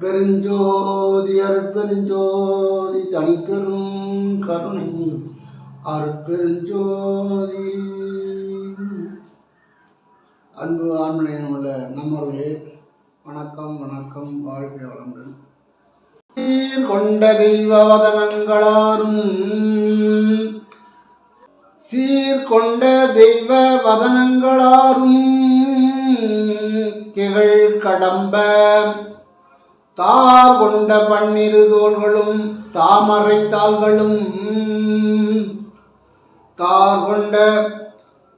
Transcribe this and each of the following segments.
பெருஞ்சோதி அருட்பெருஞ்சோதி தனிப்பெரும் கருணை அருட்பெருஞ்சோதி. அன்பு ஆன்மீகம் உள்ள நம்மவர்களே, வணக்கம் வணக்கம், வாழ்க வளமுடன். கொண்ட தெய்வ வதனங்களாரும் சீர்கொண்ட தெய்வ வதனங்களாரும் திகழ் கடம்ப தார் கொண்ட பன்னிரு தோள்களும் தாமரை தாள்களும் தார் கொண்ட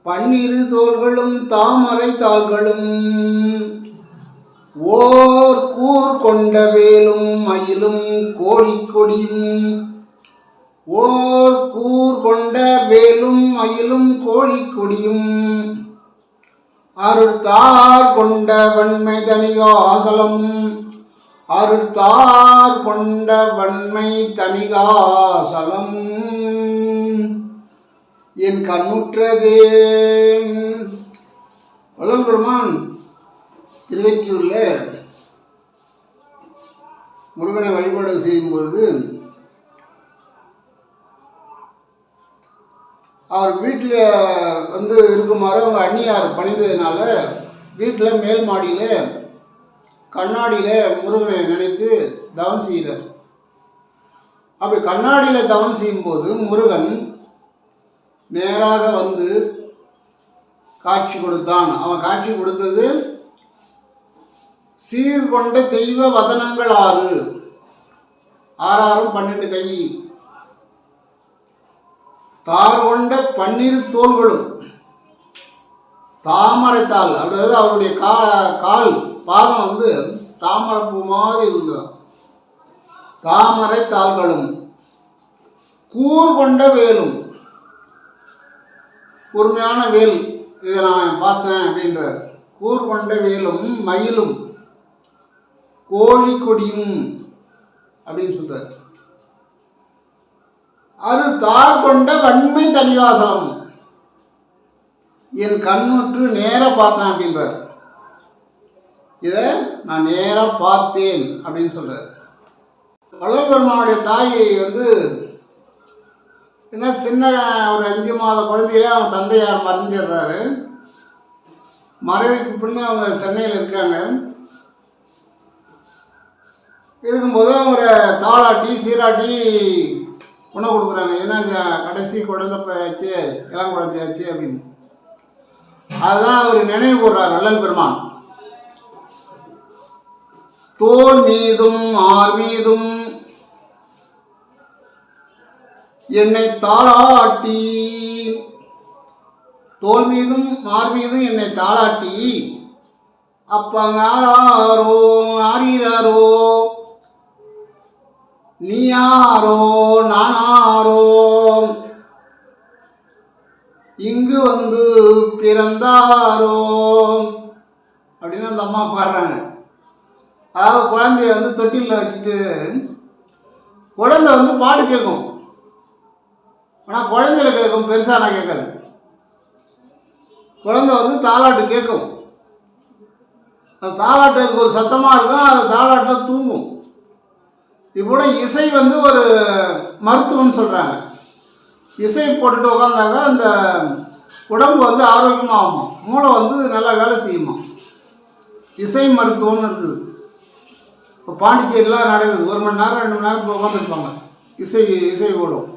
பன்னிரு தோள்களும் தாமரை தாள்களும் ஓர் கூர் கொண்ட வேலும் மயிலும் கோழிக்கொடியும் ஓர் கூர் கொண்ட வேலும் மயிலும் கோழிக்கொடியும் அருள்தார் கொண்ட வன்மை தனிகாசலம் அருள்தார் கொண்ட வன்மை தனிகாசலம் என் கண்ணுற்றதே. வள்ளல் பெருமான் திருவெற்றியூர்ல முருகனை வழிபாடு செய்யும்போது அவர் வீட்டில் இருக்குமாறு அவங்க அந்நியார் பணிந்ததுனால வீட்டில் மேல் மாடியில் கண்ணாடியில் முருகனை நினைத்து தவம் செய்கிறார். அப்படி கண்ணாடியில் தவம் செய்யும்போது முருகன் நேராக வந்து காட்சி கொடுத்தான். அவன் காட்சி கொடுத்தது சீர்கொண்ட தெய்வ வதனங்கள் 6, 6 12 கை, தார் கொண்ட 12 தோள்களும் தாமரைத்தாள், அதாவது அவருடைய கால் பாதம் தாமரைப்பூ மாதிரி இருந்தது. தாமரை தாள்களும் கூர் கொண்ட வேலும், கூர்மையான வேல், இதை நான் பார்த்தேன் அப்படின்ற கூர் கொண்ட வேலும் மயிலும் கோழிக்கொடியும் அப்படின்னு சொல்றார். அது தார் கொண்ட வன்மை தனிகாசலம், என் கண்ணுற்று நேர பார்த்தேன் அப்படின்றார். இதை நான் நேராக பார்த்தேன் அப்படின்னு சொல்றார். வள்ளல் பெருமானுடைய தாய் என்ன சின்ன ஒரு 5 மாத குழந்தையிலே அவன் தந்தையார் மறைஞ்சிடுறாரு. மறைவுக்கு பின்னே அவங்க சென்னையில் இருக்காங்க. இருக்கும்போது ஒரு தாளாட்டி சீராட்டி உணவு கொடுக்குறாங்க. ஏன்னா கடைசி குழந்தை போயாச்சு, இளம் குழந்தையாச்சு அப்படின்னு. அதுதான் அவர் நினைவு கூர்றார் வள்ளல் பெருமான். தோல் மீதும் ஆர் மீதும் என்னை தாளாட்டி, தோல் மீதும் மார் மீதும் என்னை தாளாட்டி, அப்பங்காரோ ஆரீரோ நீ யாரோ நானாரோ இங்கு பிறந்தாரோ அப்படின்னு அந்த அம்மா பாடுறாங்க. அதாவது குழந்தைய தொட்டிலில் வச்சுட்டு குழந்தை பாட்டு கேட்கும். ஆனால் குழந்தையில கேட்கும், பெருசாக கேட்காது. குழந்தை தாலாட்டு கேட்கும். அந்த தாலாட்டு அதுக்கு ஒரு சத்தமாக இருக்கும். அது தாலாட்டில் தூங்கும். இப்போட இசை ஒரு மருத்துவம்னு சொல்கிறாங்க. இசை போட்டுட்டு உட்காந்தாங்க அந்த உடம்பு ஆரோக்கியமாக ஆகுமா, மூளை நல்லா வேலை செய்யுமா. இசை மருத்துவம்னு இருக்குது. இப்போ பாண்டிச்சேரிலாம் நடக்குது. 1 மணி நேரம் 2 மணி நேரம் இப்போ உட்காந்துருப்பாங்க, இசை ஓடும்.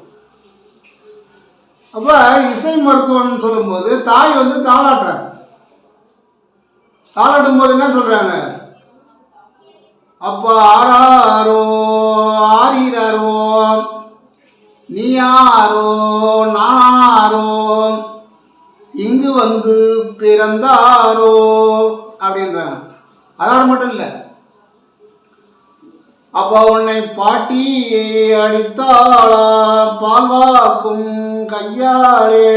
அப்போ இசை மருத்துவம்னு சொல்லும்போது தாய் தாளாட்டுறாங்க. தாளாட்டும் போது என்ன சொல்கிறாங்க, அப்போ ஆராரோ ஆரீரோ நீ யாரோ நானாரோ இங்கு பிறந்தாரோ அப்படின்றாங்க. அதோட மட்டும் இல்லை, அப்போ உன்னை பாட்டி அடித்தாளா பால்வாக்கும் கையாளே,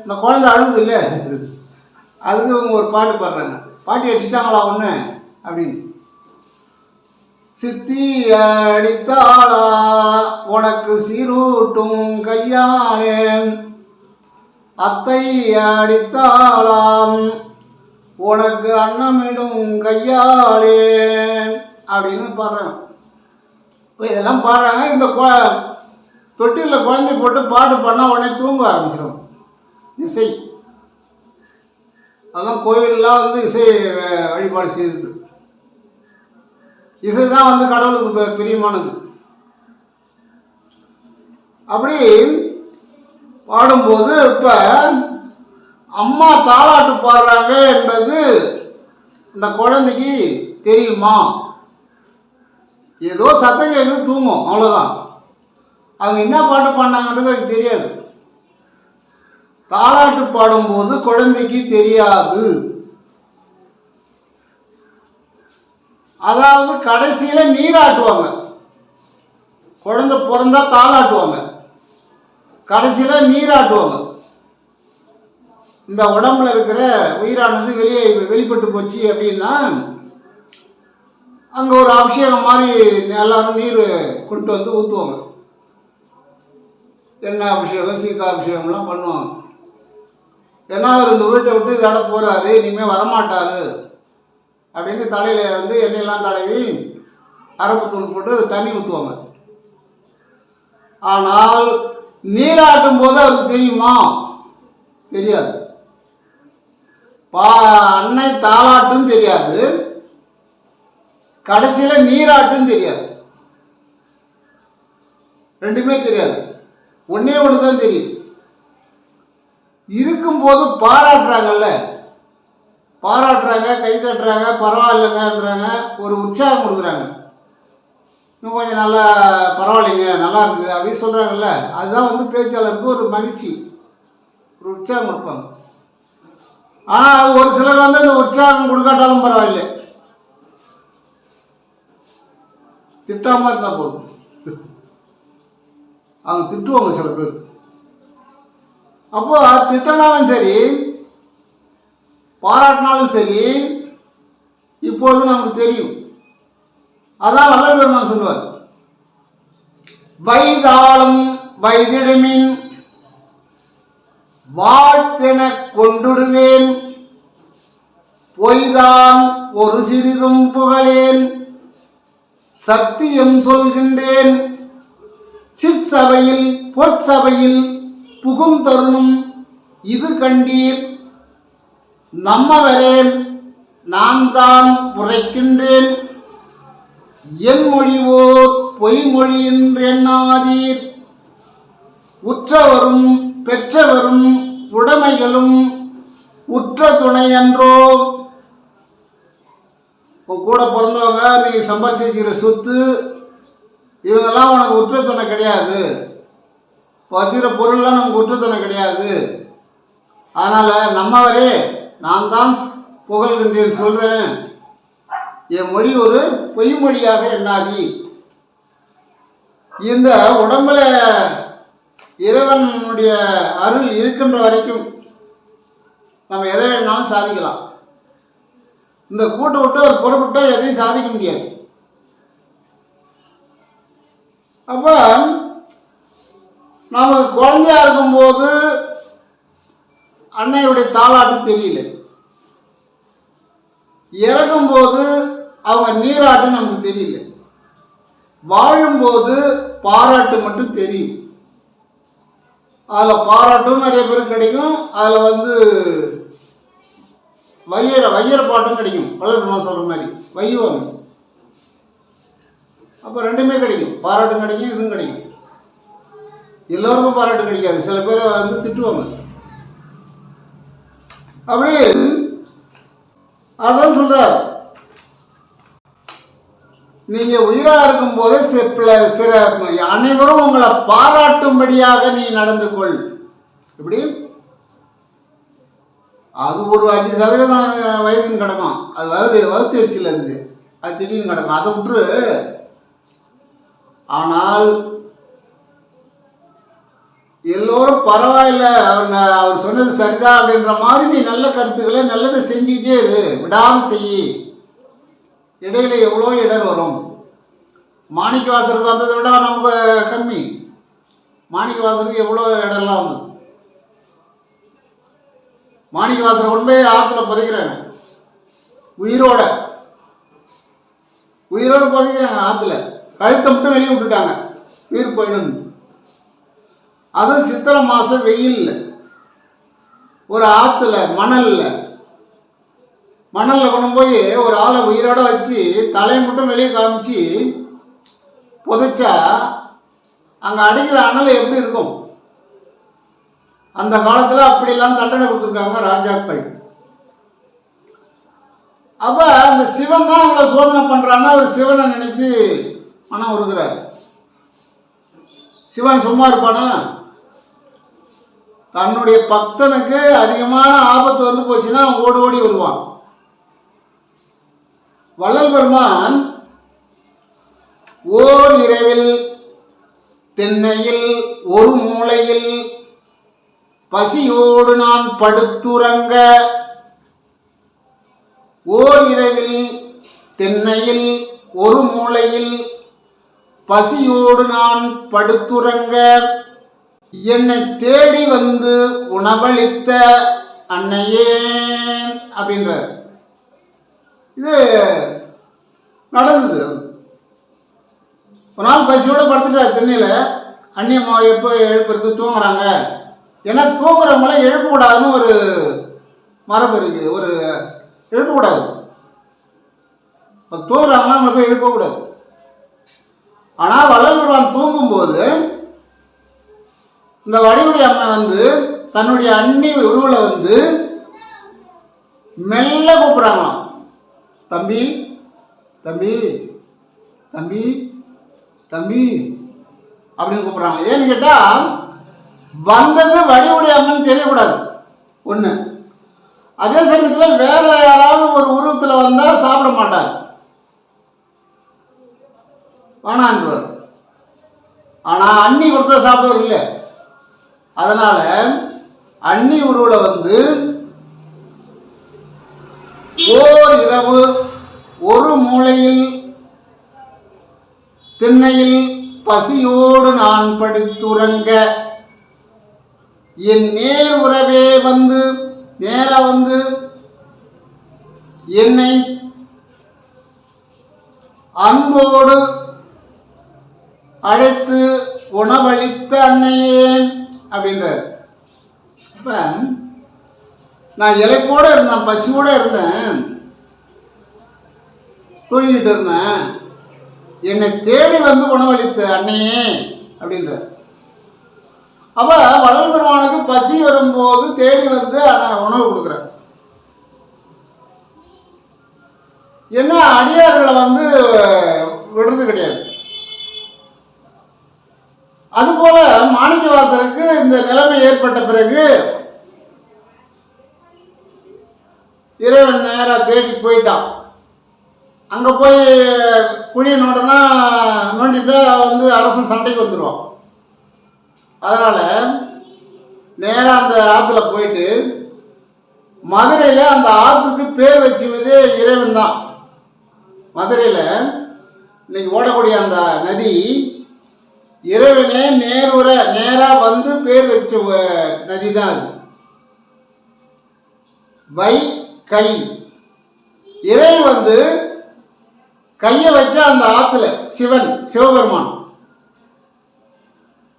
இந்த குழந்தை அழுது இல்லை, அதுக்கு இவங்க ஒரு பாட்டு பாடுறாங்க. பாட்டி அடிச்சிட்டாங்களா ஒன்று அப்படின்னு. சித்தி அடித்தாளா உனக்கு சீரூட்டும் கையாளே, அத்தை அடித்தாளாம் உனக்கு அன்னமிடும் கையாளே அப்படின்னு பாடுறாங்க. இப்போ இதெல்லாம் பாடுறாங்க. இந்த தொட்டிலில் குழந்தை போட்டு பாட்டு பாடினா உடனே தூங்க ஆரம்பிச்சிடும். இசை அதெல்லாம் கோயிலெலாம் வந்து இசை வழிபாடு செய்யுது. இசை தான் வந்து கடவுளுக்கு பிரியமானது. அப்படி பாடும்போது இப்போ அம்மா தாலாட்டு பாடுறாங்க என்பது இந்த குழந்தைக்கு தெரியுமா? ஏதோ சத்தம் கேட்குது, தூங்கும், அவ்வளோதான். அவங்க என்ன பாட்டு பாடினாங்கன்றது அதுக்கு தெரியாது. தாலாட்டு பாடும்போது குழந்தைக்கு தெரியாது. அதாவது கடைசியில் நீராட்டுவாங்க. குழந்தை பிறந்தா தாலாட்டுவாங்க, கடைசியில் நீராட்டுவாங்க. இந்த உடம்புல இருக்கிற உயிரானது வெளிப்பட்டு போச்சு அப்படின்னா அங்கே ஒரு அபிஷேகம் மாதிரி எல்லாரும் நீர் கொண்டு வந்து ஊற்றுவாங்க. எண்ணெய் அபிஷேகம், சீக்கா அபிஷேகம்லாம் பண்ணுவாங்க. ஏன்னா அவர் இந்த வீட்டை விட்டு இதோட போகிறாரு, இனிமேல் வரமாட்டார் அப்படின்னு தலையில் வந்து எண்ணெயெல்லாம் தடவி அரப்புத்தூள் போட்டு தண்ணி ஊற்றுவாங்க. ஆனால் நீராட்டும் போது அவருக்கு தெரியுமா? தெரியாது. அன்னை தாலாட்டும் தெரியாது, கடைசியில் நீராட்டும் தெரியாது. ரெண்டுமே தெரியாது. ஒன்றே ஒன்று தான் தெரியும். இருக்கும்போது பாராட்டுறாங்கல்ல, பாராட்டுறாங்க, கை தட்டுறாங்க, பரவாயில்லைங்கன்றாங்க, ஒரு உற்சாகம் கொடுக்குறாங்க. இன்னும் கொஞ்சம் நல்லா பரவாயில்லைங்க, நல்லா இருக்குது அப்படின்னு சொல்கிறாங்கல்ல, அதுதான் வந்து பேச்சாளருக்கு ஒரு மகிழ்ச்சி, ஒரு உற்சாகம் கொடுப்பாங்க. ஆனால் அது ஒரு சிலர் வந்து அந்த உற்சாகம் கொடுக்காட்டாலும் பரவாயில்லை, திட்டாமல் இருந்தால் போதும். அவங்க திட்டுவாங்க சில பேர். அப்போ திட்டினாலும் சரி, பாராட்டினாலும் சரி, இப்பொழுது நமக்கு தெரியும். அதான் வள்ளல் பெருமான் சொல்லுவார், வைதாளம் வைதிடுமின் வாழ்த்தென கொண்டுடுவேன், பொய்தான் ஒரு சிறிதும் புகழேன், சத்தியம் சொல்கின்றேன், சிற்சபையில் பொற்சபையில் புகுந்தருணும் இது கண்டீர், நம்மவரேன் நான் தான் உரைக்கின்றேன், என் மொழிவோர் பொய்மொழியின்றெண்ணாதீர், உற்றவரும் பெற்றவரும் உடைமைகளும் உற்ற துணையன்றோ. கூட பிறந்தவங்க, நீ சம்பாதிச்சிருக்கிற சொத்து, இவங்கெல்லாம் உனக்கு உற்ற துணை கிடையாது. வச்சுக்கிற பொருள்லாம் நமக்கு உற்ற துணை கிடையாது. அதனால் நம்மவரே நான் தான் புகழ்கின்றேன் சொல்கிறேன், என் மொழி ஒரு பொய்மொழியாக எண்ணாதி. இந்த உடம்புல இறைவனுடைய அருள் இருக்கின்ற வரைக்கும் நம்ம எதை வேணாலும் சாதிக்கலாம். இந்த கூட்டை விட்டு ஒரு பொறுப்பிட்டால் எதையும் சாதிக்க முடியாது. அப்போ நமக்கு குழந்தையா இருக்கும்போது அன்னையுடைய தாலாட்டு தெரியல, இறக்கும்போது அவங்க நீராட்டு நமக்கு தெரியல, வாழும்போது பாராட்டு மட்டும் தெரியும். அதில் பாராட்டும் நிறைய பேருக்கு கிடைக்கும், அதில் வந்து வையர பாட்டும் கிடைக்கும். வள்ளல் சொல்கிற மாதிரி வையுவாங்க. அப்போ ரெண்டுமே கிடைக்கும், பாராட்டும் கிடைக்கும், இதுவும் கிடைக்கும். எல்லோருக்கும் பாராட்டு கிடைக்காது, சில பேர் வந்து திட்டுவாங்க. அப்படி அதான் சொல்கிறார், நீங்கள் உயிராக இருக்கும்போதே சில அனைவரும் உங்களை பாராட்டும்படியாக நீ நடந்து கொள். எப்படி? அது ஒரு 5% வயதுன்னு கிடக்கும், அது வகுத்தரிசியில் இருக்குது, அது திடீர்னு கிடக்கும், அதை விட்டுரு. ஆனால் எல்லோரும் பரவாயில்ல, அவர் சொன்னது சரிதான் அப்படின்ற மாதிரி நீ நல்ல கருத்துக்களை நல்லதை செஞ்சுக்கிட்டே இரு, விடாது செய். இடையில எவ்வளோ இடர் வரும். மாணிக்க வாசலுக்கு வந்ததை விட நமக்கு கம்மி. மாணிக்க வாசலுக்கு எவ்வளோ இடர்லாம் வந்தது. மாணிக்க வாசலை கொண்டு போய் ஆற்றுல புதைக்கிறாங்க, உயிரோடு புதைக்கிறாங்க ஆற்றுல, கழுத்தை மட்டும் வெளியே விட்டுட்டாங்க, உயிர் போயிடும். அதுவும் சித்திரை மாதம் வெயிலில் ஒரு ஆற்றுல மணலில் கொண்டு போய் ஒரு ஆளை உயிரோடு வச்சு தலையை மட்டும் வெளியே காமிச்சு புதைச்சா அங்கே அடிக்கிற அனல் எப்படி இருக்கும்? அந்த காலத்தில் அப்படிலாம் தண்டனை கொடுத்துருக்காங்க ராஜாக்கள். அப்போ அந்த சிவன் தான் அவங்கள சோதனை பண்ணுறான்னா அவர் சிவனை நினச்சி மனம் உருகிறார். சிவன் சும்மா இருப்பானா? தன்னுடைய பக்தனுக்கு அதிகமான ஆபத்து வந்து போச்சுன்னா அவன் ஓடி ஓடி வருவான். வள்ளல் பெருமான் ஓர் இரவில் தென்னையில் ஒரு மூலையில் பசியோடு நான் படுத்துறங்க, ஓர் இரவில் தென்னையில் ஒரு மூலையில் பசியோடு நான் படுத்துறங்க, என்னை தேடி வந்து உணவளித்த அன்னையே அப்படின்றார். இது நடந்தது. ஒரு நாள் பசியோடு படுத்துட்டார் தென்னையில். அன்னியம்மா எப்போ எழுப்புறது, தூங்குறாங்க. ஏன்னா தூங்குறவங்களாம் எழுப்பக்கூடாதுன்னு ஒரு மரபு இருக்குது. ஒரு எழுப்பக்கூடாது, தூங்குறாங்களாம் அவங்கள போய் எழுப்பக்கூடாது. ஆனால் வள்ளல் பெருமான் தூங்கும்போது இந்த வடிவுடைய அம்மை வந்து தன்னுடைய அண்ணி உருவில் வந்து மெல்ல கூப்பிட்றாங்களாம், தம்பி தம்பி தம்பி தம்பி அப்படின்னு கூப்பிட்றாங்க. ஏன்னு கேட்டால் வந்தது வடிவுடைய அம்மன் தெரியக்கூடாது ஒன்று. அதே சமயத்தில் வேற யாராவது ஒரு உருவத்தில் வந்தால் சாப்பிட மாட்டார், வேணான்றார். ஆனால் அண்ணி கொடுத்தா சாப்பிடுவார் இல்லை. அதனால் அண்ணி உருவில் வந்து ஓர் இரவு ஒரு மூலையில் திண்ணையில் பசியோடு நான் படுத்துறங்க, என் நேர் உறவே வந்து நேரா வந்து என்னை அன்போடு அழைத்து உணவளித்த அன்னையே அப்படின்றார். அப்போ நான் இலைப்போடு இருந்தேன், பசியோடு இருந்தேன், தூங்கிட்டு இருந்தேன், என்னை தேடி வந்து உணவளித்த அன்னையே அப்படின்றார். அப்போ வள்ளல் பெருமானுக்கு பசி வரும்போது தேடி வந்து உணவு கொடுக்குறார். என்ன அடியார்களை வந்து விடுறது கிடையாது. அதுபோல மாணிக்கவாசருக்கு இந்த நிலைமை ஏற்பட்ட பிறகு இறைவன் நேராக தேடி போயிட்டான். அங்கே போய் குழியை நோண்டனா நோண்டிட்டு வந்து அரசன் சண்டைக்கு வந்துடுவான். அதனால் நேராக அந்த ஆற்றுல போயிட்டு மதுரையில் அந்த ஆற்றுக்கு பேர் வச்சுவதே இறைவன் தான். மதுரையில் இன்னைக்கு ஓடக்கூடிய அந்த நதி இறைவனே நேராக வந்து பேர் வச்ச நதி தான் அது. வை கை, இறை வந்து கையை வச்ச அந்த ஆற்றுல சிவபெருமான்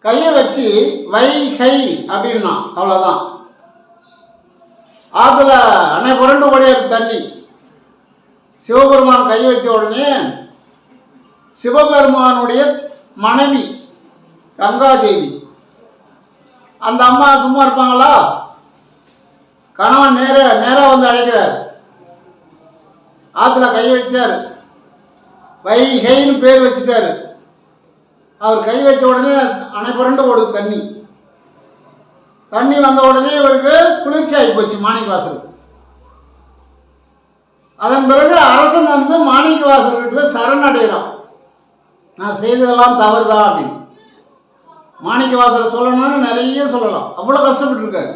கையை வச்சு வைகை அப்படின்னா அவ்வளோதான். ஆற்றுல அணை புரண்டு ஓடியாது தண்ணி. சிவபெருமான் கையை வச்ச உடனே சிவபெருமானுடைய மனைவி கங்காதேவி, அந்த அம்மா சும்மா இருப்பாங்களா? கணவன் நேராக வந்து அழைக்கிறார். ஆற்றுல கை வச்சார், வைகைன்னு பேர் வச்சுட்டாரு. அவர் கை வச்ச உடனே அணை புரண்டு ஓடுது தண்ணி. தண்ணி வந்த உடனே இவருக்கு குளிர்ச்சி ஆகி போச்சு மாணிக்கவாசருக்கு. அதன் பிறகு அரசன் வந்து மாணிக்கவாசர்கிட்ட சரணடைகிறான். நான் செய்ததெல்லாம் தவறுதான் அப்படின்னு. மாணிக்கவாசரை சொல்லணும்னு நிறைய சொல்லலாம், அவ்வளோ கஷ்டப்பட்டு இருக்காரு.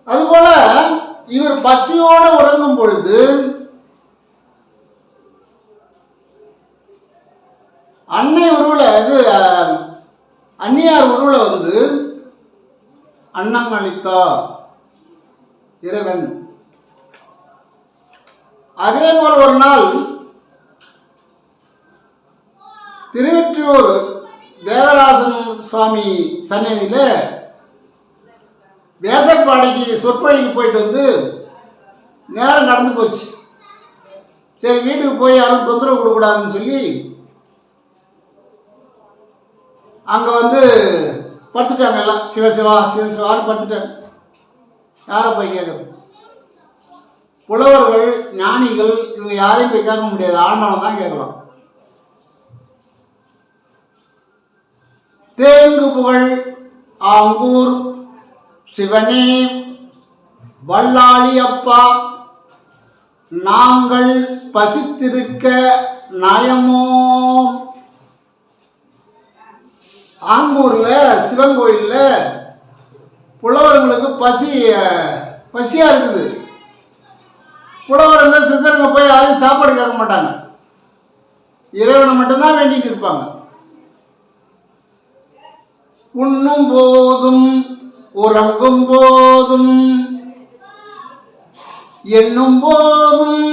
அதுபோல இவர் பசியோடு உறங்கும் பொழுது அன்னை உருவில் அந்நியார் உருவில் வந்து அன்னம் அளித்தார் இறைவன். அதே போல் ஒரு நாள் திருவெற்றியூர் தேவராசன் சுவாமி சன்னதியில் வேசப்பாடிக்கு சொற்பொழிக்கு போயிட்டு வந்து நேரம் கடந்து போச்சு. சரி, வீட்டுக்கு போய் யாரும் தொந்தரவு கொடுக்கூடாதுன்னு சொல்லி அங்கே வந்து படுத்துட்டாங்க. எல்லாம் சிவசிவா சிவசிவான்னு படுத்துட்டாங்க. யாரை போய் கேட்குறது? புலவர்கள், ஞானிகள், இவங்க யாரையும் போய் கேட்க முடியாது, ஆண்டவன் தான் கேட்கலாம். தேங்கு புகழ் ஆங்கூர் சிவனே வல்லாளி அப்பா, நாங்கள் பசித்திருக்க நயமோ. ஆங்கூரில் சிவன் கோயிலில் புலவர்களுக்கு பசியாக இருக்குது. புலவருங்க சித்தருங்க போய் யாரையும் சாப்பாடு கேட்க மாட்டாங்க, இறைவனை மட்டும்தான் வேண்டிகிட்டு இருப்பாங்க. உண்ணும் போதும் உறங்கும் போதும் எண்ணும் போதும்,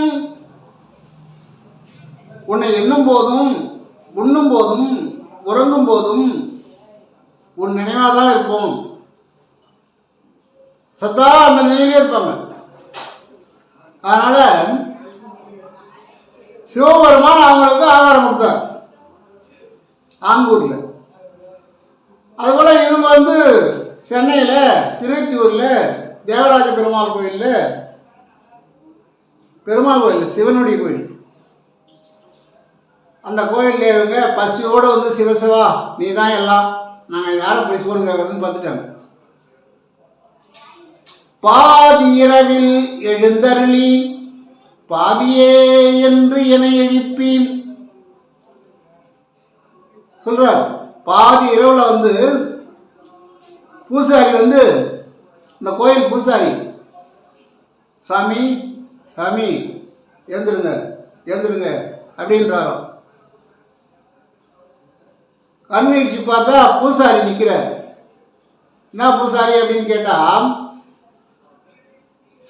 உன்னை எண்ணும் போதும் உண்ணும் போதும் உறங்கும் போதும் உன் நினைவாக தான் இருப்போம். சத்தா அந்த நிலையிலே இருப்பாங்க. அதனால சிவபெருமான் அவங்களுக்கு ஆகாரம் கொடுத்தார் ஆங்கூரில். அதுபோல் இவங்க வந்து சென்னையில் திருவெற்றியூரில் தேவராஜ பெருமாள் கோயிலில், பெருமாள் கோயில் சிவனுடைய கோயில், அந்த கோயிலில் இவங்க பசியோடு வந்து சிவசிவா நீ தான் எல்லாம், நாங்கள் யாரை போய் சோறு கேட்கறதுன்னு பார்த்துட்டாங்க. பாதி இரவில் எழுந்தருளி பாவியே என்று என்னை எழுப்பி சொல்றார். பாதி இரவில் வந்து பூசாரி வந்து, இந்த கோயில் பூசாரி, சாமி சாமி எழுந்துருங்க எழுந்துருங்க அப்படின்றாரோ. கண்வீழ்ச்சி பார்த்தா பூசாரி நிற்கிறார். என்ன பூசாரி அப்படின்னு கேட்டால்,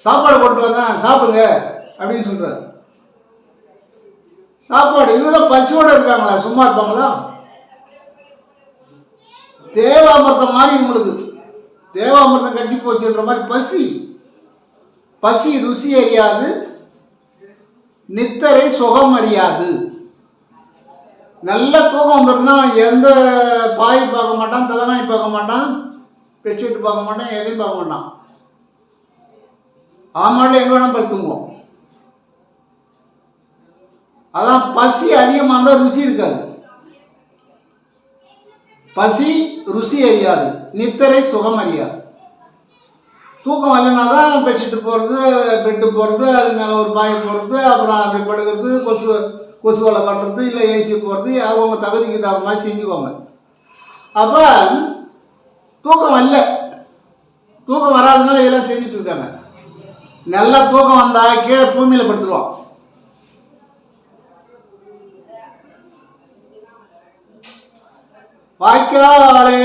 சாப்பாடு கொண்டு வந்தேன் சாப்பிடுங்க அப்படின்னு சொல்கிறார். சாப்பாடு இவங்க தான் பசியோடு இருக்காங்களா, சும்மா இருப்பாங்களா? தேவாமிர்தம் மாதிரி இவங்களுக்கு, தேவாமிர்தம் கடிச்சு போச்சுன்ற மாதிரி பசி. பசி ருசி அறியாது, நித்தரை சுகம் அறியாது. நல்ல தூக்கம் வந்துடுதுன்னா எந்த பாய் பார்க்க மாட்டான், தலைகாணி பார்க்க மாட்டான், பெட்ஷீட் பார்க்க மாட்டான், எதையும் பார்க்க மாட்டான். ஆமாடில் எங்கே வேணால் படுத்துங்குவோம். அதான் பசி அதிகமாக இருந்தால் ருசி இருக்காது. பசி ருசி அறியாது, நித்தரை சுகம் அறியாது. தூக்கம் வரலன்னா தான் பெட்ஷீட்டு போடுறது, பெட்டு போடுறது, அது மேலே ஒரு பாயை போடுறது, அப்புறம் அப்படி படுக்கிறது, கொசு வலை கட்டுறது, இல்லை ஏசி போடுறது, அவங்க தகுதிக்கு தகுந்த மாதிரி செஞ்சுக்குவாங்க. அப்போ தூக்கம் வரல, தூக்கம் வராதனால இதெல்லாம் செஞ்சுட்டு இருக்காங்க. நல்ல தூக்கம் வந்தால் கீழே பூமியில் படுத்துருவான். வாய்க்காலே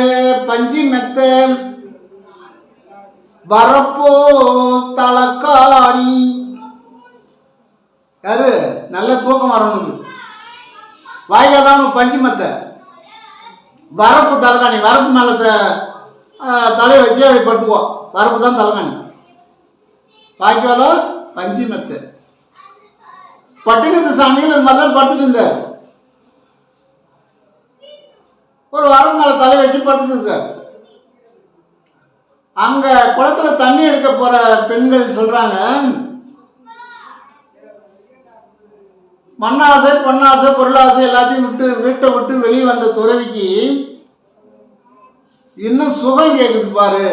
பஞ்சி மெத்த வரப்போ தலக்காணி. யாரு நல்ல தூக்கம் வரணுங்க, வாய்க்கால் தான் பஞ்சு மெத்த, வரப்பு தலைக்காணி, வரப்பு மேலே தலையை வச்சு அப்படி படுத்துக்குவோம், வரப்பு தான் தலைக்காணி. வாய்க்காலோ பஞ்சு மெத்த. பட்டினத்து சாமியில் அது மாதிரி தான் படுத்துட்டு இருந்தார். ஒரு வாரம் மேலே தலையை வச்சு படுத்துட்டு இருக்கார். அங்கே குளத்தில் தண்ணி எடுக்க போகிற பெண்கள் சொல்கிறாங்க, மண்ணாசை பொன்னாசை பொருளாசை எல்லாத்தையும் விட்டு வீட்டை விட்டு வெளியே வந்த துறவிக்கு இன்னும் சுகம் கேட்குது பாரு,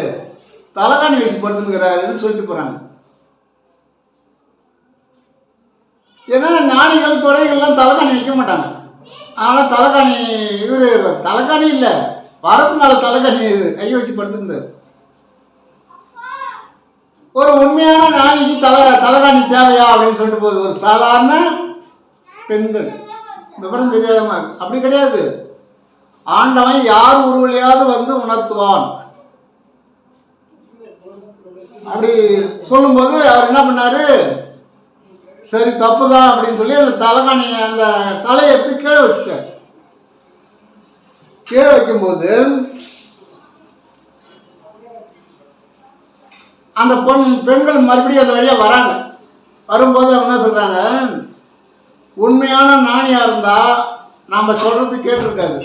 தலைகாணி வச்சு படுத்துக்கிறாருன்னு சொல்லிட்டு போகிறாங்க. ஏன்னா ஞானிகள் துறைகள்லாம் தலைகாணி வைக்க மாட்டாங்க. அதனால் தலைகாணி இவர் தலைகாணி இல்லை, வரப்பு மேலே தலைகாணி கையை வச்சு படுத்துருந்தார். ஒரு உண்மையான ஞானிக்கு தலைகாணி தேவையா அப்படின்னு சொல்லிட்டு போகுது ஒரு சாதாரண பெண்கள், விவரம் தெரியாத மாதிரி. அப்படி கிடையாது, ஆண்டவன் யார் ஒரு வழியாவது வந்து உணர்த்துவான். அப்படி சொல்லும்போது அவர் என்ன பண்ணாரு, சரி தப்பு தான் அப்படின்னு சொல்லி அந்த தலைகாணியை அந்த தலையை எடுத்து கீழே வச்சுட்டார். கீழே வைக்கும்போது அந்த பெண்கள் மறுபடியும் அந்த வழியாக வராங்க. வரும்போது அவங்க என்ன சொல்கிறாங்க, உண்மையான நாணியாக இருந்தால் நம்ம சொல்கிறது கேட்டிருக்காது,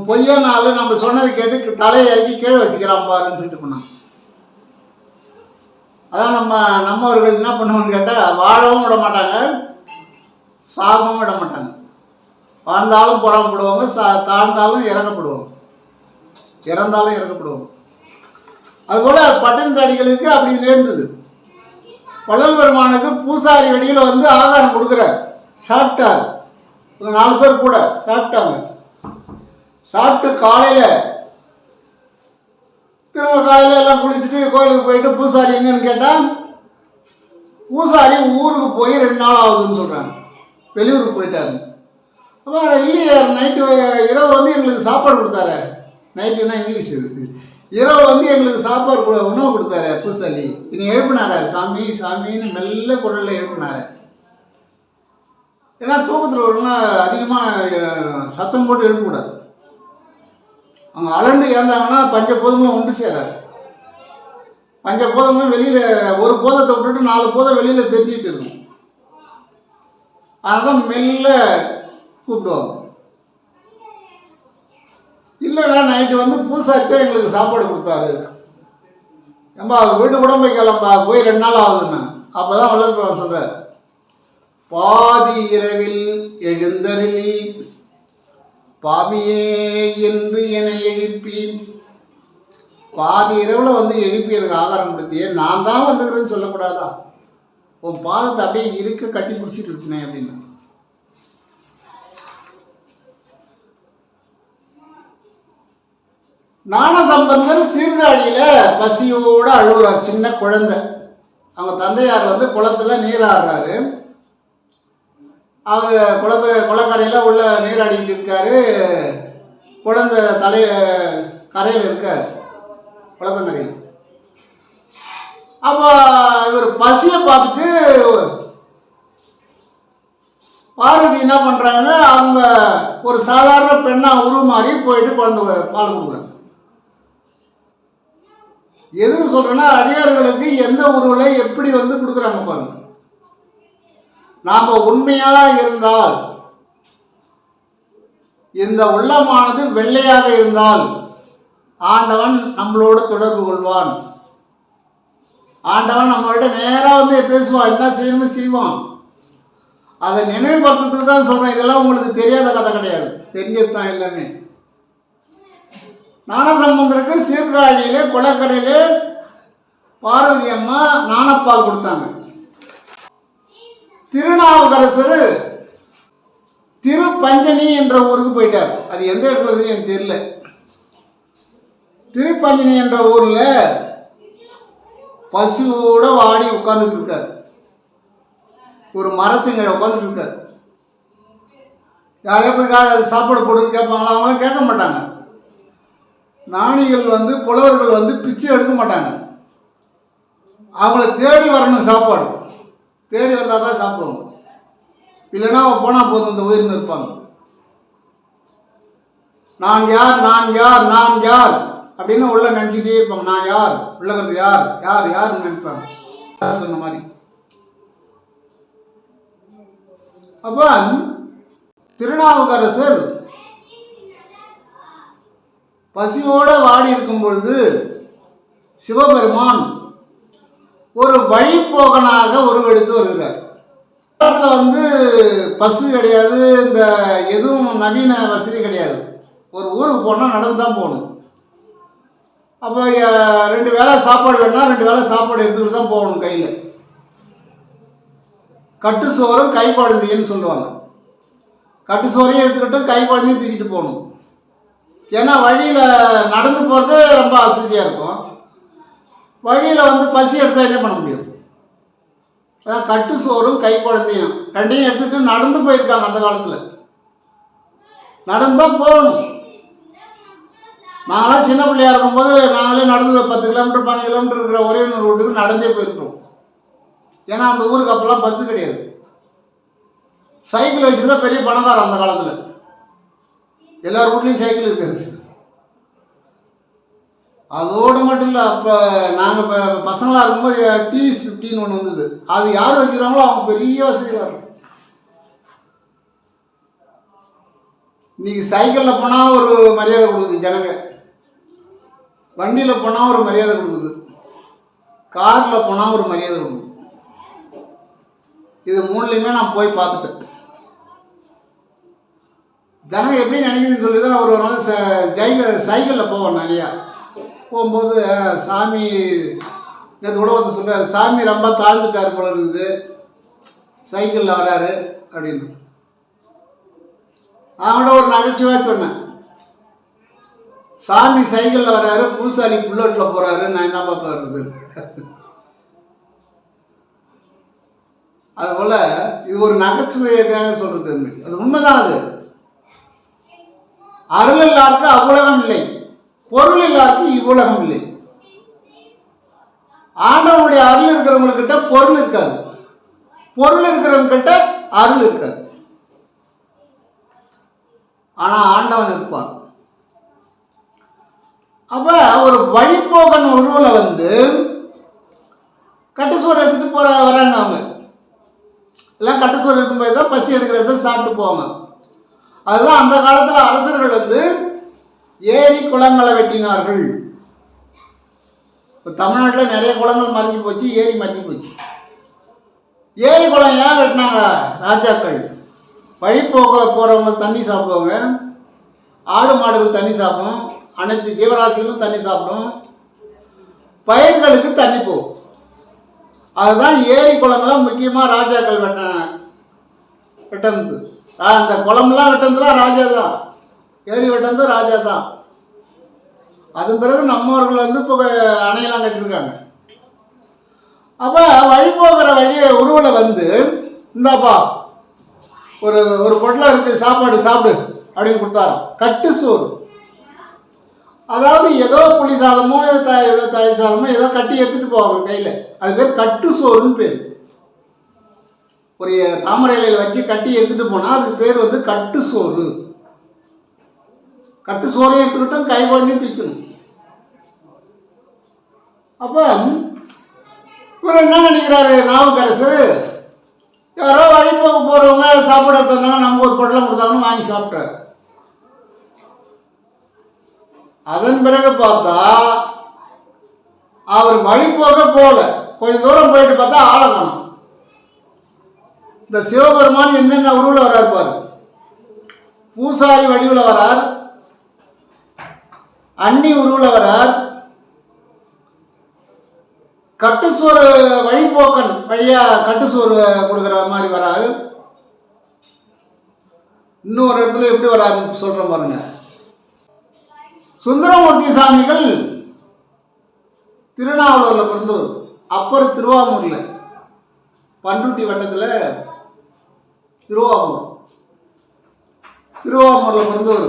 பொய்யான ஆள் நம்ம சொன்னதை கேட்டு தலையை இறக்கி கீழே வச்சுக்கிறான் பாருன்னு சொல்லிட்டு போனாங்க. அதான் நம்மவர்கள் என்ன பண்ணுவோம்னு கேட்டால், வாழவும் விட மாட்டாங்க, சாகவும் விட மாட்டாங்க. வாழ்ந்தாலும் புறப்படுவாங்க, தாழ்ந்தாலும் இறக்கப்படுவாங்க, இறந்தாலும் இறக்கப்படுவாங்க. அதுபோல் பட்டினத்தாடிகளுக்கு அப்படி நேர்ந்தது. வள்ளல் பெருமானுக்கு பூசாரி வெடியில் வந்து ஆகாரம் கொடுக்குறார். சாப்பிட்டார். 4 பேர் கூட சாப்பிட்டாங்க. சாப்பிட்டு காலையில் திரும்ப காலையில் எல்லாம் குளிச்சுட்டு கோயிலுக்கு போயிட்டு பூசாரி எங்கன்னு கேட்டால், பூசாரி ஊருக்கு போய் 2 நாள் ஆகுதுன்னு சொல்கிறாங்க, வெளியூருக்கு போயிட்டாரு. அப்போ இல்லையே, நைட்டு இரவு வந்து எங்களுக்கு சாப்பாடு கொடுத்தாரு. நைட்டுன்னா இங்கிலீஷ் இருக்குது. இரவு வந்து எங்களுக்கு சாப்பாடு உணவு கொடுத்தாரு பூசாரி. இனி எழுப்பினார, சாமி சாமின்னு மெல்ல குரலில் எழுப்பினார். ஏன்னா தூக்கத்தில் ஒழுங்கா அதிகமாக சத்தம் போட்டு எழுப்பக்கூடாது. அவங்க அலண்டு இறந்தாங்கன்னா பஞ்சபோதங்களும் ஒன்று சேராது. பஞ்சபோதங்களும் வெளியில் ஒரு போதத்தை விட்டுட்டு 4 போதம் வெளியில் தெரிஞ்சிட்டு இருக்கும். அதனால தான் மெல்ல கூப்பிடுவாங்க. இல்லைண்ணா நைட்டு வந்து பூசாரி தான் எங்களுக்கு சாப்பாடு கொடுத்தாரு, ஏம்பா வீட்டு கூட போய் கிளம்பா, போய் 2 நாள் ஆகுதுண்ணா. அப்போ தான் வள்ளல் சொல்கிறார், பாதி இரவில் எழுந்தருளி பாவியே என்று என்னை எழுப்பி, பாதி இரவில் வந்து எழுப்பி எனக்கு ஆகாரம் கொடுத்தியே, நான் தான் வந்துக்கிறேன்னு சொல்லக்கூடாதா? உன் பாதத்தை அப்படியே இருக்க கட்டி பிடிச்சிட்டு இருக்கேன் அப்படின்னா. ஞானசம்பந்தர் சீர்காழியில் பசியோடு அழுகுறார். சின்ன குழந்தை. அவங்க தந்தையார் வந்து குளத்தில் நீராடுறாரு. அவர் குளக்கரையில் உள்ள நீராடிக்கிட்டு இருக்காரு. குழந்தை கரையில் இருக்கார், குளத்தங்கரையில். அப்போ இவர் பசியை பார்த்துட்டு பார்வதி என்ன பண்ணுறாங்க, அவங்க ஒரு சாதாரண பெண்ணாக உருமாறி போயிட்டு குழந்தை பால் கொடுக்குறாங்க. எதுக்கு சொல்கிறேன்னா, அடியார்களுக்கு எந்த உருவில் எப்படி வந்து கொடுக்குறாங்க பாருங்க. நாம் உண்மையாக இருந்தால், இந்த உள்ளமானது வெள்ளையாக இருந்தால் ஆண்டவன் நம்மளோடு தொடர்பு கொள்வான். ஆண்டவன் நம்மள்கிட்ட நேராக வந்து பேசுவான், என்ன செய்யணும்னு செய்வான். அதை நினைவுபடுத்துறதுக்கு தான் சொல்கிறேன். இதெல்லாம் உங்களுக்கு தெரியாத கதை கிடையாது, தெரிஞ்சது தான் எல்லாமே. ஞானசம்பந்தருக்கு சீர்காழியில் குளக்கரையில் பார்வதி அம்மா ஞானப்பால் கொடுத்தாங்க. திருநாவுக்கரசர் திருப்பஞ்சனி என்ற ஊருக்கு போயிட்டார். அது எந்த இடத்துல இருக்குன்னு எனக்கு தெரியல. திருப்பஞ்சனி என்ற ஊரில் பசுவோட வாடி உட்காந்துட்டு இருக்கார். ஒரு மரத்துங்க உட்காந்துட்டு இருக்கார். யாரையா போய் சாப்பாடு போட்டுன்னு கேட்பாங்களா? அவங்களாம் கேட்க மாட்டாங்க. ஞானிகள் வந்து புலவர்கள் வந்து பிச்சை எடுக்க மாட்டாங்க. அவங்கள தேடி வரணும், சாப்பாடு தேடி வந்தால் தான் சாப்பிடுவாங்க. இல்லைன்னா அவன் போனால் போதும் இந்த உயிர்னு இருப்பாங்க. நான் யார் நான் யார் நான் யார் அப்படின்னு உள்ள நினச்சிக்கிட்டே இருப்பாங்க. நான் யார், உள்ளங்கிறது யார் யார் யாருன்னு நினைப்பாங்க. சொன்ன மாதிரி. அப்போ திருநாவுக்கரசர் பசியோடு வாடி இருக்கும் பொழுது சிவபெருமான் ஒரு வழிப்போகனாக உருவெடுத்து வருகிறார். அதில் வந்து பசு கிடையாது, இந்த எதுவும் நவீன வசதி கிடையாது. ஒரு ஊருக்கு போனால் நடந்து தான் போகணும். அப்போ 2 வேளை சாப்பாடு வேணா 2 வேளை சாப்பாடு எடுத்துக்கிட்டு தான் போகணும். கையில் கட்டு சோறும் கை குழந்தைன்னு சொல்லுவாங்க. கட்டு சோறையும் எடுத்துக்கிட்டும் கை குழந்தையும் தூக்கிட்டு போகணும். ஏன்னா வழியில் நடந்து போகிறது ரொம்ப அசதியாக இருக்கும். வழியில் வந்து பசி எடுத்தால் என்ன பண்ண முடியும்? அதான் கட்டு சோறும் கை குழந்தையும் 2ஐயும் எடுத்துகிட்டு நடந்து போயிருக்காங்க. அந்த காலத்தில் நடந்துதான் போகணும். நாங்களாம் சின்ன பிள்ளையாக இருக்கும்போது நாங்களே நடந்து 10 கிலோமீட்டர் 15 கிலோமீட்டர் இருக்கிற ஒரே ஒரு ரோட்டுக்கு நடந்தே போயிருக்கோம். ஏன்னா அந்த ஊருக்கு அப்போல்லாம் பஸ்ஸு கிடையாது. சைக்கிள் வச்சு தான் பெரிய பணக்காரம் அந்த காலத்தில். எல்லார் வீட்லேயும் சைக்கிள் இருக்காது. அதோடு மட்டும் இல்லை, அப்போ நாங்கள் இப்போ பசங்களாக இருக்கும்போது டிவிஎஸ் 15 ஒன்று வந்தது. அது யார் வச்சுக்கிறாங்களோ அவங்க பெரிய வசதியாக. இன்றைக்கி சைக்கிளில் போனால் ஒரு மரியாதை கொடுக்குது ஜனங்க, வண்டியில் போனால் ஒரு மரியாதை கொடுக்குது, காரில் போனால் ஒரு மரியாதை கொடுக்குது. இது மூணுலேயுமே நான் போய் பார்த்துட்டேன். ஜனங்க எப்படி நினைக்குதுன்னு சொல்லி தான் ஒரு நாள் சைக்கிளில் போவோம். நிறையா போகும்போது சாமி நேற்று கூட ஒருத்தர் சொல்கிறார், சாமி ரொம்ப தாழ்ந்துட்டார் போல இருக்குது, சைக்கிளில் வராரு அப்படின்னு. அவங்கள்ட ஒரு நகைச்சுவாக சொன்னேன், சாமி சைக்கிளில் வராரு, பூசாரி புல்லட்டில் போகிறாரு, நான் என்ன பார்க்க வருது. அதுபோல் இது ஒரு நகைச்சுவையாக சொல்கிறது. அது உண்மைதான். அது அருள் எல்லாருக்கும் அவ்வுலகம் இல்லை, பொருள் எல்லாருக்கும் இவ்வுலகம் இல்லை. ஆண்டவனுடைய அருள் இருக்கிறவங்கக்கிட்ட பொருள் இருக்காது, பொருள் இருக்கிறவங்க கிட்ட அருள் இருக்காது. ஆனால் ஆண்டவன் இருப்பான். அப்போ ஒரு வழிபோகன் உருவில் வந்து கட்டுச்சோறு எடுத்துகிட்டு வராங்க. அவங்க எல்லாம் கட்டுச்சோறு எடுக்கும் போது தான் பசி எடுக்கிற இடத்த சாப்பிட்டு போவாங்க. அதுதான் அந்த காலத்தில் அரசர்கள் வந்து ஏரி குளங்களை வெட்டினார்கள். இப்போ தமிழ்நாட்டில் நிறைய குளங்கள் மறைஞ்சி போச்சு, ஏரி மறைஞ்சி போச்சு. ஏரி குளம் ஏன் வெட்டினாங்க? ராஜாக்கள் வழி போகிறவங்க தண்ணி சாப்பிடுவாங்க, ஆடு மாடுகள் தண்ணி சாப்பிடும், அனைத்து ஜீவராசிகளும் தண்ணி சாப்பிடும், பயிர்களுக்கு தண்ணி போகும். அதுதான் ஏரி குளங்கள்லாம் முக்கியமாக ராஜாக்கள் வெட்டது. அந்த குளம்லாம் வெட்டதுலாம் ராஜா தான், ஏரி வெட்டது ராஜா தான். அதன் பிறகு நம்மவர்கள் வந்து இப்போ அணையெல்லாம் கட்டியிருக்காங்க. அப்போ வழி போகிற வழியை உருவில் வந்து இந்தாப்பா ஒரு ஒரு பொருளாக இருக்குது, சாப்பாடு சாப்பிடு அப்படின்னு கொடுத்தாரோம். கட்டு சோறு, அதாவது ஏதோ புளி சாதமோ ஏதோ தயிர் சாதமோ ஏதோ கட்டி எடுத்துகிட்டு போவாங்க கையில். அது பேர் கட்டு சோறுன்னு பேர். ஒரு தாமரை இலையில் வச்சு கட்டி எடுத்துகிட்டு போனால் அதுக்கு பேர் வந்து கட்டு சோறு. கட்டு சோறையும் எடுத்துக்கிட்டோம், கை குழந்தையும் தூக்கணும். அப்போ இவர் என்ன நினைக்கிறாரு நாவுக்கரசர், யாரோ வழி போக போகிறவங்க சாப்பாடு எடுத்தாங்க, நம்ம ஒரு பொருளை கொடுத்தாங்கன்னு வாங்கி சாப்பிட்டார். அதன் பிறகு பார்த்தா அவர் வழி போக போகல, கொஞ்சம் தூரம் போயிட்டு பார்த்தா ஆளை காணோம். இந்த சிவபெருமான் என்னென்ன உருவில் வரார் பாரு. பூசாரி வடிவில் வரார், அன்னி உருவில் வரார், கட்டுசோறு வழிபோக்கன் வழியாக கட்டுசோறு கொடுக்குற மாதிரி வராரு. இன்னொரு இடத்துல எப்படி வராருன்னு சொல்கிறேன் பாருங்க. சுந்தரமூர்த்தி சாமிகள் திருநாவலூரில் பிறந்தவர், அப்பர் திருவாமூரில் பண்ருட்டி வட்டத்தில் திருவாமூரில் பிறந்தவர்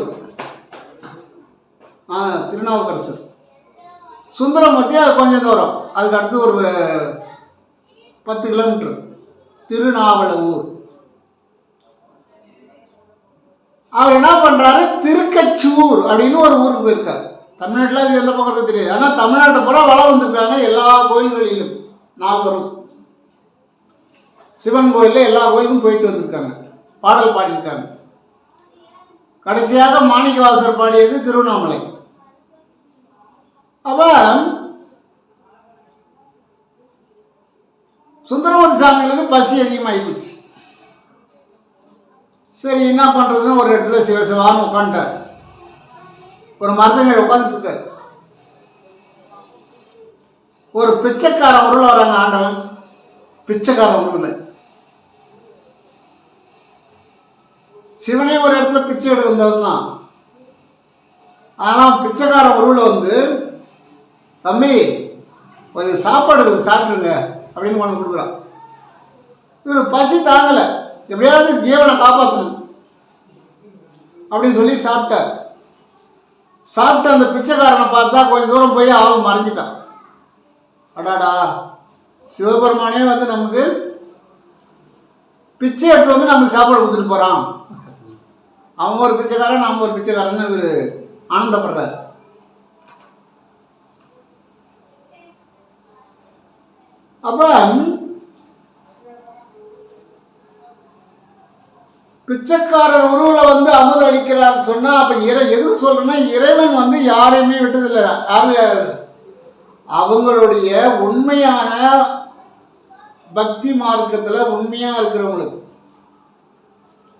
திருநாவுக்கரசர். சுந்தரமூர்த்தி அது கொஞ்சம் தூரம், அதுக்கு அடுத்து ஒரு 10 கிலோமீட்டர் திருநாவலூர். அவர் என்ன பண்ணுறாரு, திருக்கச்சூர் அப்படின்னு ஒரு ஊருக்கு போயிருக்கார். தமிழ்நாட்டில் அது எந்த பக்கம் தெரியாது, ஆனால் தமிழ்நாட்டை பூரா வளம் வந்துருக்காங்க. எல்லா கோயில்களிலும் நால்வரும் சிவன் கோயிலில் எல்லா கோயிலுக்கும் போயிட்டு வந்திருக்காங்க, பாடல் பாடியிருக்காங்க. கடைசியாக மாணிக்கவாசர் பாடியது திருவண்ணாமலை. அப்போ சுந்தரமூர்த்தி சாமிகளுக்கு பசி அதிகமாகி போச்சு. சரி என்ன பண்ணுறதுன்னு ஒரு இடத்துல சிவசிவான்னு உட்காந்துட்டார். ஒரு மருதங்க உட்காந்துட்டு இருக்கார். ஒரு பிச்சைக்காரன் உருவில் வராங்க ஆண்டவன். பிச்சைக்காரன் உருவில் சிவனே ஒரு இடத்துல பிச்சை எடுக்கிறதுனா, ஆனால் பிச்சைக்காரன் உருவில் வந்து தம்பி கொஞ்சம் சாப்பாடு சாப்பிடுங்க அப்படின்னு கொண்டு கொடுக்குறான். இவர் பசி தாங்கலை, எப்படியாவது ஜீவனை காப்பாற்றணும் அப்படின்னு சொல்லி சாப்பிட்டார். சாப்பிட்டு அந்த பிச்சைக்காரனை பார்த்தா கொஞ்சம் தூரம் போய் அவன் மறைஞ்சிட்டான். அடாடா சிவபெருமானே வந்து நமக்கு பிச்சை எடுத்து வந்து நமக்கு சாப்பாடு கொடுத்துட்டு போகிறான். அவங்க ஒரு பிச்சைக்காரன், நாம் ஒரு பிச்சைக்காரன்னு இவர் ஆனந்தப்படுறார். அப்போ பிச்சைக்காரர் உருவில் வந்து அமுது அளிக்கிறார் சொன்னால், அப்போ எதுக்கு சொல்கிறேன்னா, இறைவன் வந்து யாரையுமே விட்டதில்லை. அவங்களுடைய உண்மையான பக்தி மார்க்கத்தில் உண்மையாக இருக்கிறவங்களுக்கு.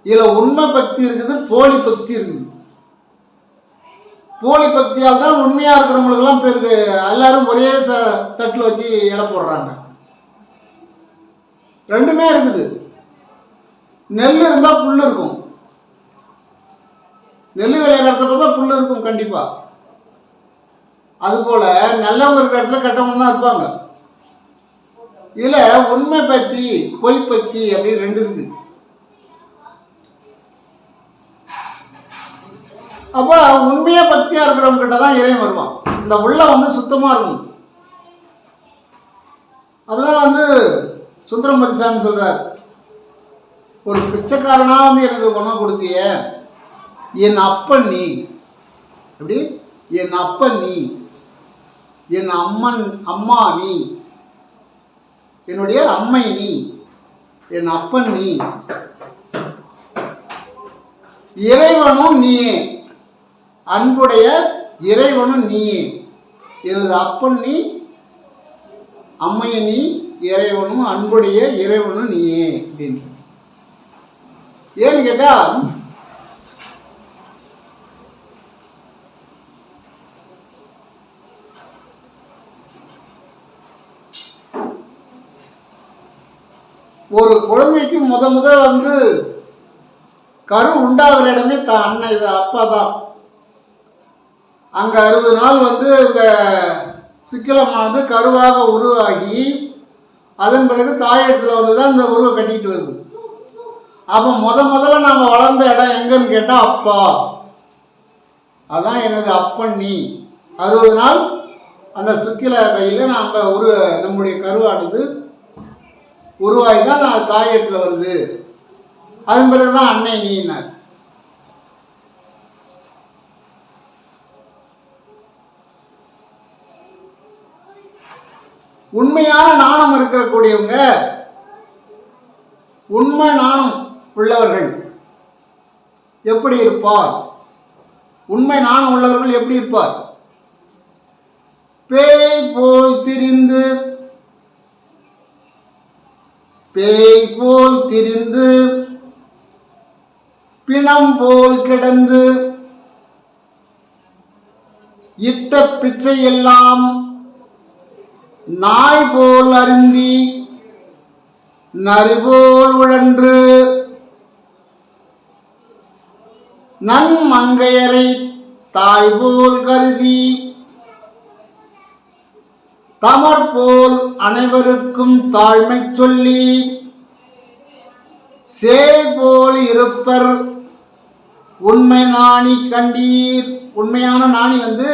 இதில் உண்மை பக்தி இருக்குது, போலி பக்தி இருக்குது. போலி பக்தியால் தான் உண்மையாக இருக்கிறவங்களுக்கெல்லாம் பேருக்கு எல்லாரும் ஒரே தட்டில் வச்சு எடை போடுறாங்க. ரெண்டுமே இருக்குது. நெல் இருந்தால் புல் இருக்கும். நெல் விளையாடுற இடத்துல தான் புல் இருக்கும் கண்டிப்பாக. அதுபோல் நல்லவங்க இருக்கிற இடத்துல கெட்டவங்க தான் இருப்பாங்க. இதில் உண்மை பக்தி பொய் பக்தி அப்படின்னு ரெண்டு இருக்குது. அப்போ உண்மையாக பக்தியாக இருக்கிறவங்க கிட்ட தான் இறைவன் வருவான். இந்த உள்ள வந்து சுத்தமாக இருக்கும். அப்போதான் வந்து சுந்தரமூர்த்தி சாமி சொல்கிறார், ஒரு பிச்சைக்காரனாக வந்து எனக்கு குணம் கொடுத்திய, என் அப்பன் நீ. எப்படி? என் அப்பன் நீ, என் அம்மா நீ, என்னுடைய அம்மை நீ, என் அப்பன் நீ, இறைவனும் நீயே, அன்புடைய இறைவனும் நீயே, எனது அப்பன் நீ, அம்மைய நீ, இறைவனும் அன்புடைய இறைவனும் நீயே அப்படின்னு. ஏன்னு கேட்டால், ஒரு குழந்தைக்கு முத வந்து கரு உண்டாகிற இடமே அண்ணன் இது அப்பா தான். அங்கே 60 நாள் வந்து இந்த சிக்கலமானது கருவாக உருவாகி அதன் பிறகு தாயிடத்தில் வந்து தான் இந்த உருவை கட்டிட்டு வருது. அப்போ முதல்ல நம்ம வளர்ந்த இடம் எங்கன்னு கேட்டால் அப்பா. அதான் எனது அப்பன் நீ. 60 நாள் அந்த சுக்கில கையில் நம்முடைய கருவானது உருவாகி தான் தாயிடத்தில் வருது. அதன் பிறகு தான் அன்னை நீனார். உண்மையான நாணம் இருக்கக்கூடியவங்க, உண்மை நாணம் உள்ளவர்கள் எப்படி இருப்பார்? உண்மை நாணம் உள்ளவர்கள் எப்படி இருப்பார்? பேய் போல் திரிந்து பிணம் போல் கிடந்து இட்ட பிச்சை எல்லாம் நாய் போல் அருந்தி நரிபோல் உழன்று நன்மங்கையரை தாய் போல் கருதி தமர்போல் அனைவருக்கும் தாழ்மை சொல்லி சேபோல் இருப்பர் உண்மை நாணி கண்டீர். உண்மையான நாணி வந்து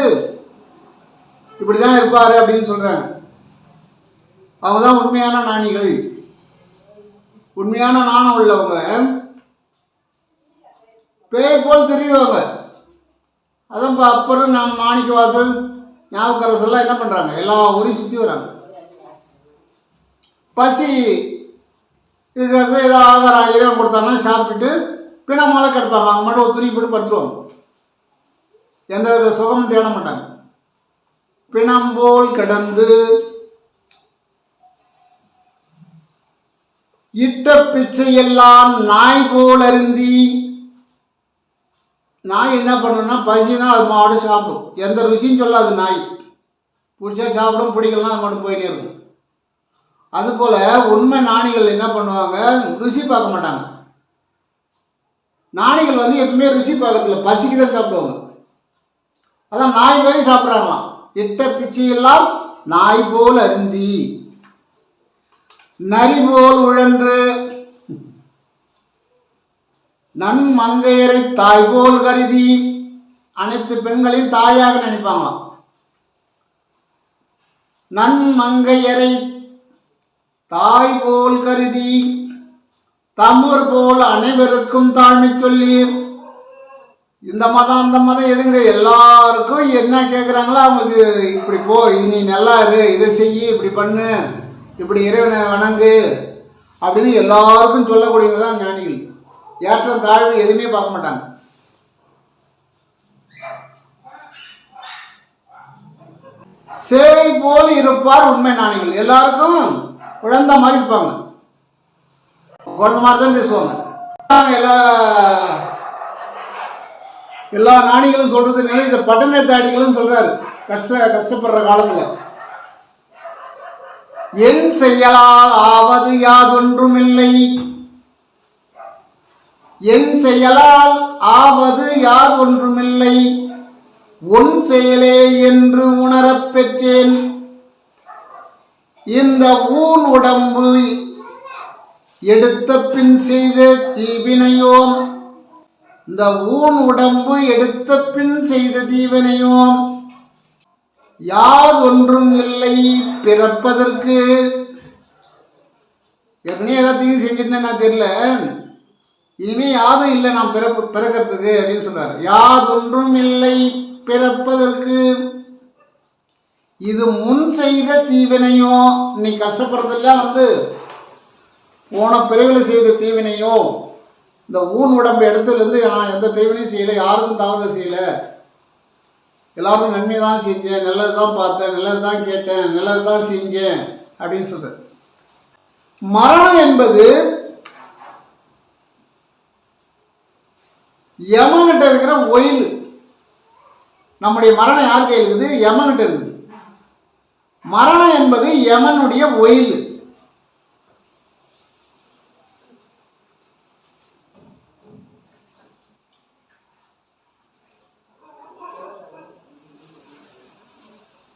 இப்படிதான் இருப்பாரு அப்படின்னு சொல்றாங்க. அவங்க தான் உண்மையான நாணிகள். உண்மையான நாணம் உள்ளவங்க பேய் போல் தெரியுவாங்க. அதான் அப்புறம் நாம் மாணிக்க வாசல் ஞாபகரசெல்லாம் என்ன பண்ணுறாங்க, எல்லா ஊரையும் சுற்றி வராங்க. பசி இருக்கிறது ஏதோ ஆகாரம் இறைவன் கொடுத்தாங்கன்னா சாப்பிட்டுட்டு பிணமால கிடப்பாங்க. அவங்க மட்டும் ஒரு துணி போட்டு படுத்துருவாங்க. எந்த வித சுகமும் தேட மாட்டாங்க. பிணம் போல் கிடந்து இட்ட பிச்சையெல்லாம் நாய் போல் அருந்தி. நாய் என்ன பண்ணுன்னா, பசினா அது மாடு சாப்பிடும். எந்த ருசியும் சொல்லாது நாய். பிடிச்சா சாப்பிடும், பிடிக்கலாம் அது மட்டும் போயிட்டே இருக்கும். அதுபோல் உண்மை நாணிகள் என்ன பண்ணுவாங்க, ருசி பார்க்க மாட்டாங்க. நாணிகள் வந்து எப்பவுமே ருசி பார்க்கறதில்ல, பசிக்கு தான் சாப்பிடுவாங்க. அதான் நாய் மாதிரி சாப்பிட்றாங்களாம். இட்ட பிச்சையெல்லாம் நாய் போல் அருந்தி நரி போல் உழன்று நன்மங்கையரை தாய் போல் கருதி. அனைத்து பெண்களையும் தாயாக நினைப்பாங்களாம். நன்மங்கையரை தாய் போல் கருதி தமர் போல் அனைவருக்கும் தாழ்மை சொல்லி, இந்த மதம் அந்த மதம் எதுங்க, எல்லாருக்கும் என்ன கேட்குறாங்களோ அவங்களுக்கு இப்படி போ, நீ நல்லா இரு, இதை செய்யி, இப்படி பண்ணு, இப்படி இறைவனை வணங்கு அப்படின்னு எல்லாருக்கும் சொல்லக்கூடியவங்க தான் ஞானிகள். ஏற்றம் தாழ்வு எதுவுமே பார்க்க மாட்டாங்க. சேய் போல் இருப்பார் உண்மை ஞானிகள். எல்லாருக்கும் குழந்தை மாதிரி இருப்பாங்க, குழந்தை மாதிரி தான் பேசுவாங்க. எல்லா ஞானிகளும் சொல்றது இந்த பட்டணத்தாடிகளும் சொல்றாரு கஷ்டப்படுற காலத்துல, என் செயலால் ஆவது யாதொன்றுமில்லை, என் செயலால் ஆவது யாதொன்றுமில்லை, உன் செயலே என்று உணரப் பெற்றேன். இந்த ஊன் உடம்பு எடுத்த பின் செய்த தீவினையோம், இந்த ஊன் உடம்பு எடுத்த பின் செய்த தீவினையோம் யாதொன்றும் இல்லை பிறப்பதற்கு. ஏற்கனவே ஏதாவது தீங்கு செஞ்சுட்டேன்னு நான் தெரியல, இனிமே யாதும் இல்லை நான் பிறக்கிறதுக்கு அப்படின்னு சொல்றாரு. யாதொன்றும் இல்லை பிறப்பதற்கு, இது முன் செய்த தீவினையோ, நீ கஷ்டப்படுறதெல்லாம் போன பிறவில செய்த தீவினையோ, இந்த ஊன் உடம்பு இடத்துலேருந்து நான் எந்த தீவினையும் செய்யலை, யாருக்கும் தவறு செய்யலை, எல்லாரும் நன்மை தான் செஞ்சேன், நல்லது தான் பார்த்தேன், நல்லது தான் கேட்டேன், நல்லது தான் செஞ்சேன் அப்படின்னு சொல்கிறேன். மரணம் என்பது யமன்கிட்ட இருக்கிற ஒயில். நம்முடைய மரணம் யார் கையில் இருக்குது? யமன்கிட்ட இருக்குது. மரணம் என்பது யமனுடைய ஒயில்.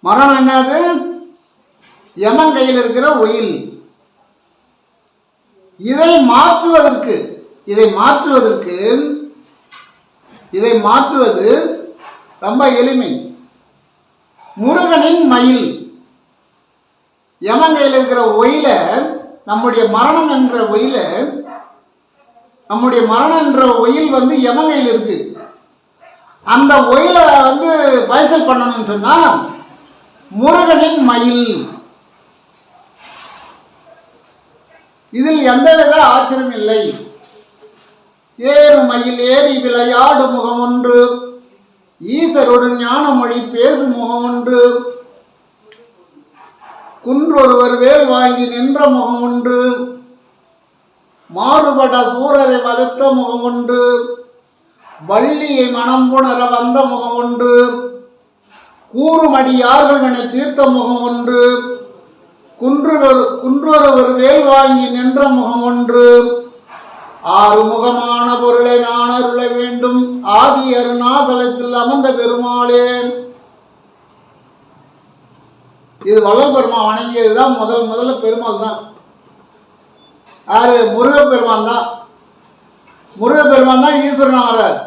மரணம் என்னது? யமன் கையில் இருக்கிற ஒயில். இதை மாற்றுவது ரொம்ப எளிமை. முருகனின் மயில். யமன் கையில் இருக்கிற ஒயில, நம்முடைய மரணம் என்ற ஒயில, நம்முடைய மரணம் என்ற ஒயில் யமன் கையில் இருக்கு. அந்த ஒயில பைசல் பண்ணணும்னு சொன்னா முருகனின் மயில். இதில் எந்தவித ஆச்சரியம் இல்லை. ஏறு மயில் ஏறி விளையாடு முகம் ஒன்று, ஈசருடன் ஞான மொழி பேசும் முகம் ஒன்று, குன்றொருவர் வேல் வாங்கி நின்ற முகம் ஒன்று, மாறுபட சூரரை வதைத்த முகம் ஒன்று, வள்ளியை மனம் புணர வந்த முகம் ஒன்று, கூறுமடியார்கள் என தீர்த்த முகம் ஒன்று, குன்றொருவர் வேல் வாங்கி நின்ற முகம் ஒன்று, ஆறுமுகமான பொருளை நான் அருள வேண்டும் ஆதி அருணாசலத்தில் அமர்ந்த பெருமாளே. இது வள்ளல் பெருமான் வணங்கியதுதான் முதல்ல பெருமாள் தான். யாரு? முருகப்பெருமான் தான். முருகப்பெருமான் தான் ஈஸ்வரனா வரார்.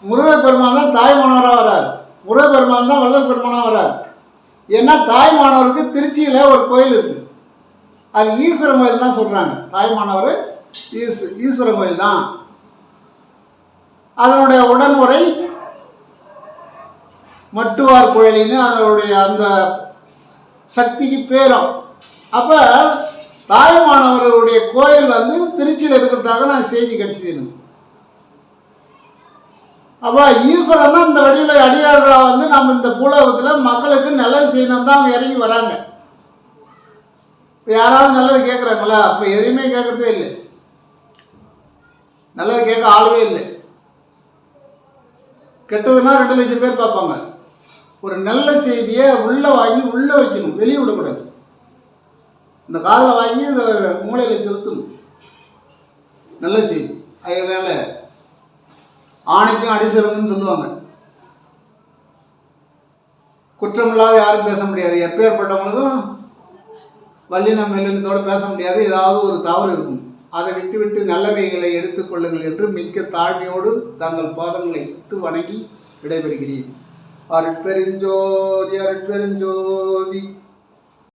முருகப்பெருமான் தான் தாய்மானவராக வரார். முருகப்பெருமான் தான் வள்ளல் பெருமானாக வரார். ஏன்னா தாய்மானவருக்கு திருச்சியில் ஒரு கோயில் இருக்குது, அது ஈஸ்வரன் கோயில் தான் சொல்கிறாங்க. தாய்மானவர் ஈஸ்வரன் கோயில் தான். அதனுடைய உடன்முறை மட்டுவார் குழலின்னு அதனுடைய அந்த சக்திக்கு பேரும். அப்போ தாய்மானவருடைய கோயில் திருச்சியில் இருக்கிறதாக நான் செய்தி கிடைச்சது. அப்போ ஈஸ்வரன் தான் இந்த வழியில் அடியார்களாக நம்ம இந்த பூலோகத்தில் மக்களுக்கு நல்லது செய்யணும் தான் அவங்க இறங்கி வராங்க. இப்போ யாராவது நல்லது கேட்குறாங்களா? அப்போ எதையுமே கேட்கறதே இல்லை, நல்லது கேட்க ஆளவே இல்லை. கெட்டதுன்னா 2 லட்சம் பேர் பார்ப்பாங்க. ஒரு நல்ல செய்தியை உள்ளே வாங்கி உள்ளே வைக்கணும், வெளியே விடக்கூடாது. இந்த காதில் வாங்கி இந்த மூளையில் செலுத்தணும் நல்ல செய்தி. அதனால ஆணைக்கும் அடிசலங்கன்னு சொல்லுவாங்க. குற்றமில்லாத யாரும் பேச முடியாது. எப்பேற்பட்டவங்களுக்கும் வல்லினம் மெல்லினத்தோடு பேச முடியாது. ஏதாவது ஒரு தவறு இருக்கும். அதை விட்டு நல்லவைகளை எடுத்துக்கொள்ளுங்கள் என்று மிக்க தாழ்மையோடு தங்கள் பாதங்களை விட்டு வணங்கி விடைபெறுகிறேன். அருட்பெருஞ்சோதி அருட்பெருஞ்சோதி.